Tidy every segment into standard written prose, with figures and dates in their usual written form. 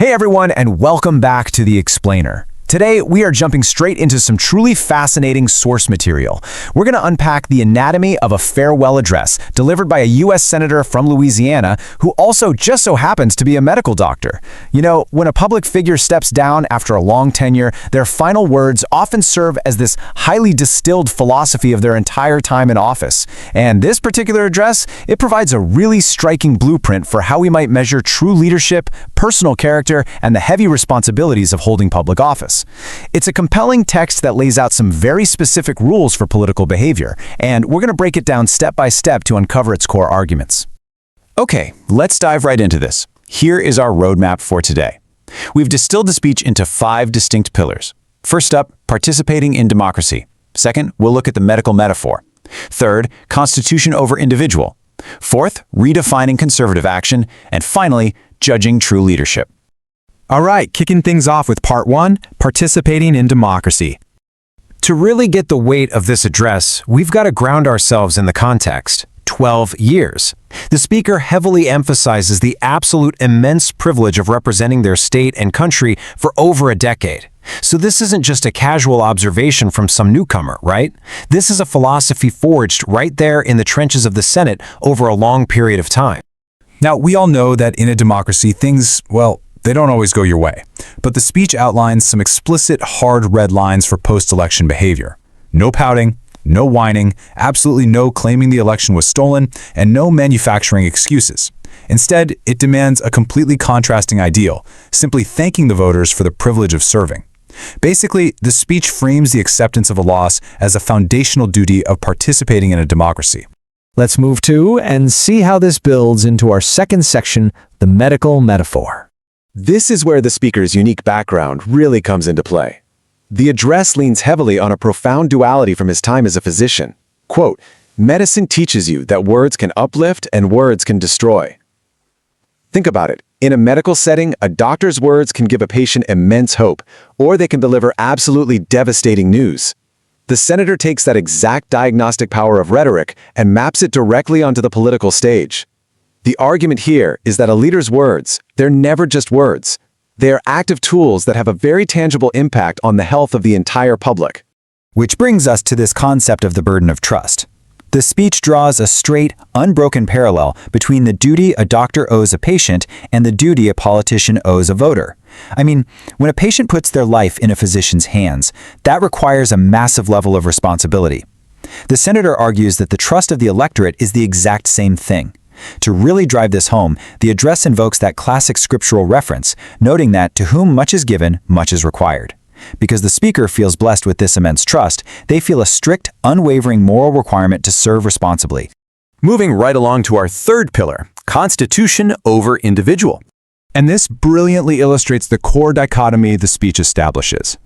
Hey everyone, and welcome back to The Explainer. Today, we are jumping straight into some truly fascinating source material. We're going to unpack the anatomy of a farewell address delivered by a U.S. senator from Louisiana who also just so happens to be a medical doctor. You know, when a public figure steps down after a long tenure, their final words often serve as this highly distilled philosophy of their entire time in office. And this particular address, it provides a really striking blueprint for how we might measure true leadership, personal character, and the heavy responsibilities of holding public office. It's a compelling text that lays out some very specific rules for political behavior, and we're going to break it down step by step to uncover its core arguments. Okay, let's dive right into this. Here is our roadmap for today. We've distilled the speech into 5 distinct pillars. First up, participating in democracy. Second, we'll look at the medical metaphor. Third, constitution over individual. Fourth, redefining conservative action. And finally, judging true leadership. All right, kicking things off with part 1, participating in democracy. To really get the weight of this address, we've got to ground ourselves in the context. 12 years. The speaker heavily emphasizes the absolute immense privilege of representing their state and country for over a decade. So this isn't just a casual observation from some newcomer, right? This is a philosophy forged right there in the trenches of the Senate over a long period of time. Now, we all know that in a democracy, things, well, they don't always go your way. But the speech outlines some explicit hard red lines for post-election behavior. No pouting, no whining, absolutely no claiming the election was stolen, and no manufacturing excuses. Instead, it demands a completely contrasting ideal, simply thanking the voters for the privilege of serving. Basically, the speech frames the acceptance of a loss as a foundational duty of participating in a democracy. Let's move to and see how this builds into our second section, the medical metaphor. This is where the speaker's unique background really comes into play. The address leans heavily on a profound duality from his time as a physician. Quote, "Medicine teaches you that words can uplift and words can destroy." Think about it. In a medical setting, a doctor's words can give a patient immense hope, or they can deliver absolutely devastating news. The senator takes that exact diagnostic power of rhetoric and maps it directly onto the political stage. The argument here is that a leader's words, they're never just words. They are active tools that have a very tangible impact on the health of the entire public. Which brings us to this concept of the burden of trust. The speech draws a straight, unbroken parallel between the duty a doctor owes a patient and the duty a politician owes a voter. I mean, when a patient puts their life in a physician's hands, that requires a massive level of responsibility. The senator argues that the trust of the electorate is the exact same thing. To really drive this home, the address invokes that classic scriptural reference, noting that to whom much is given, much is required. Because the speaker feels blessed with this immense trust, they feel a strict, unwavering moral requirement to serve responsibly. Moving right along to our third pillar, constitution over individual. And this brilliantly illustrates the core dichotomy the speech establishes.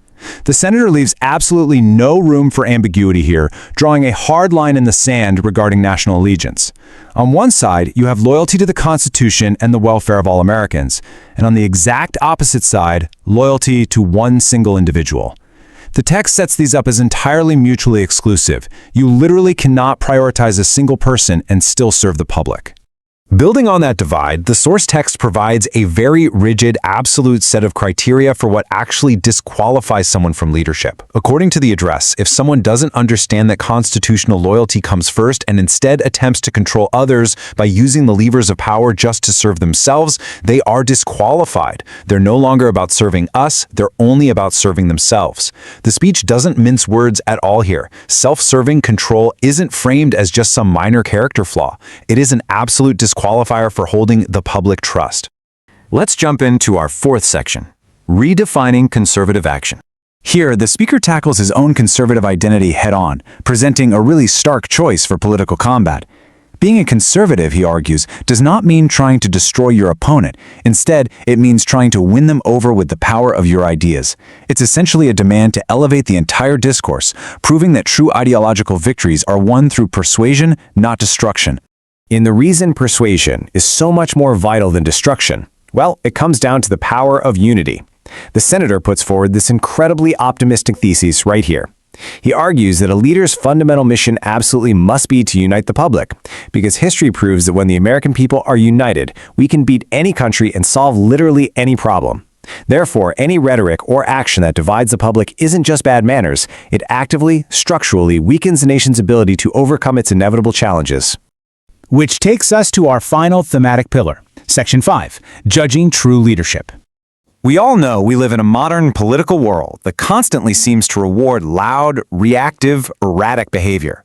The senator leaves absolutely no room for ambiguity here, drawing a hard line in the sand regarding national allegiance. On one side, you have loyalty to the Constitution and the welfare of all Americans, and on the exact opposite side, loyalty to one single individual. The text sets these up as entirely mutually exclusive. You literally cannot prioritize a single person and still serve the public. Building on that divide, the source text provides a very rigid, absolute set of criteria for what actually disqualifies someone from leadership. According to the address, if someone doesn't understand that constitutional loyalty comes first and instead attempts to control others by using the levers of power just to serve themselves, they are disqualified. They're no longer about serving us, they're only about serving themselves. The speech doesn't mince words at all here. Self-serving control isn't framed as just some minor character flaw. It is an absolute disqualifier for holding the public trust. Let's jump into our fourth section, redefining conservative action. Here, the speaker tackles his own conservative identity head-on, presenting a really stark choice for political combat. Being a conservative, he argues, does not mean trying to destroy your opponent. Instead, it means trying to win them over with the power of your ideas. It's essentially a demand to elevate the entire discourse, proving that true ideological victories are won through persuasion, not destruction. In the reason persuasion is so much more vital than destruction, well, it comes down to the power of unity. The senator puts forward this incredibly optimistic thesis right here. He argues that a leader's fundamental mission absolutely must be to unite the public, because history proves that when the American people are united, we can beat any country and solve literally any problem. Therefore, any rhetoric or action that divides the public isn't just bad manners, it actively, structurally weakens the nation's ability to overcome its inevitable challenges. Which takes us to our final thematic pillar, Section 5, Judging True Leadership. We all know we live in a modern political world that constantly seems to reward loud, reactive, erratic behavior.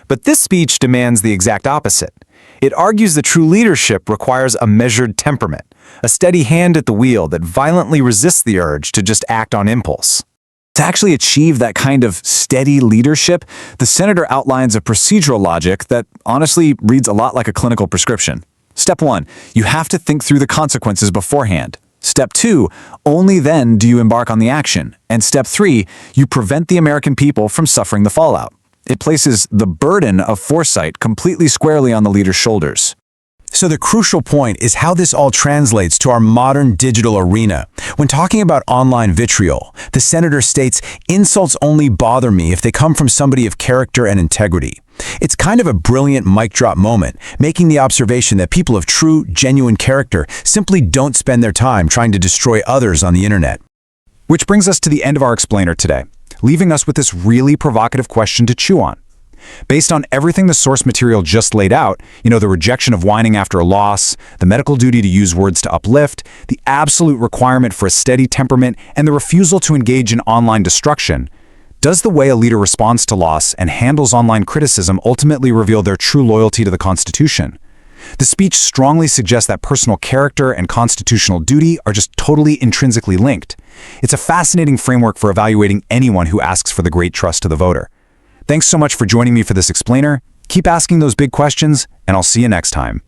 But this speech demands the exact opposite. It argues that true leadership requires a measured temperament, a steady hand at the wheel that violently resists the urge to just act on impulse. To actually achieve that kind of steady leadership, the senator outlines a procedural logic that honestly reads a lot like a clinical prescription. Step 1, you have to think through the consequences beforehand. Step 2, only then do you embark on the action. And Step 3, you prevent the American people from suffering the fallout. It places the burden of foresight completely squarely on the leader's shoulders. So the crucial point is how this all translates to our modern digital arena. When talking about online vitriol, the senator states, "Insults only bother me if they come from somebody of character and integrity." It's kind of a brilliant mic drop moment, making the observation that people of true, genuine character simply don't spend their time trying to destroy others on the internet. Which brings us to the end of our explainer today, leaving us with this really provocative question to chew on. Based on everything the source material just laid out, the rejection of whining after a loss, the medical duty to use words to uplift, the absolute requirement for a steady temperament, and the refusal to engage in online destruction, does the way a leader responds to loss and handles online criticism ultimately reveal their true loyalty to the Constitution? The speech strongly suggests that personal character and constitutional duty are just totally intrinsically linked. It's a fascinating framework for evaluating anyone who asks for the great trust of the voter. Thanks so much for joining me for this explainer. Keep asking those big questions, and I'll see you next time.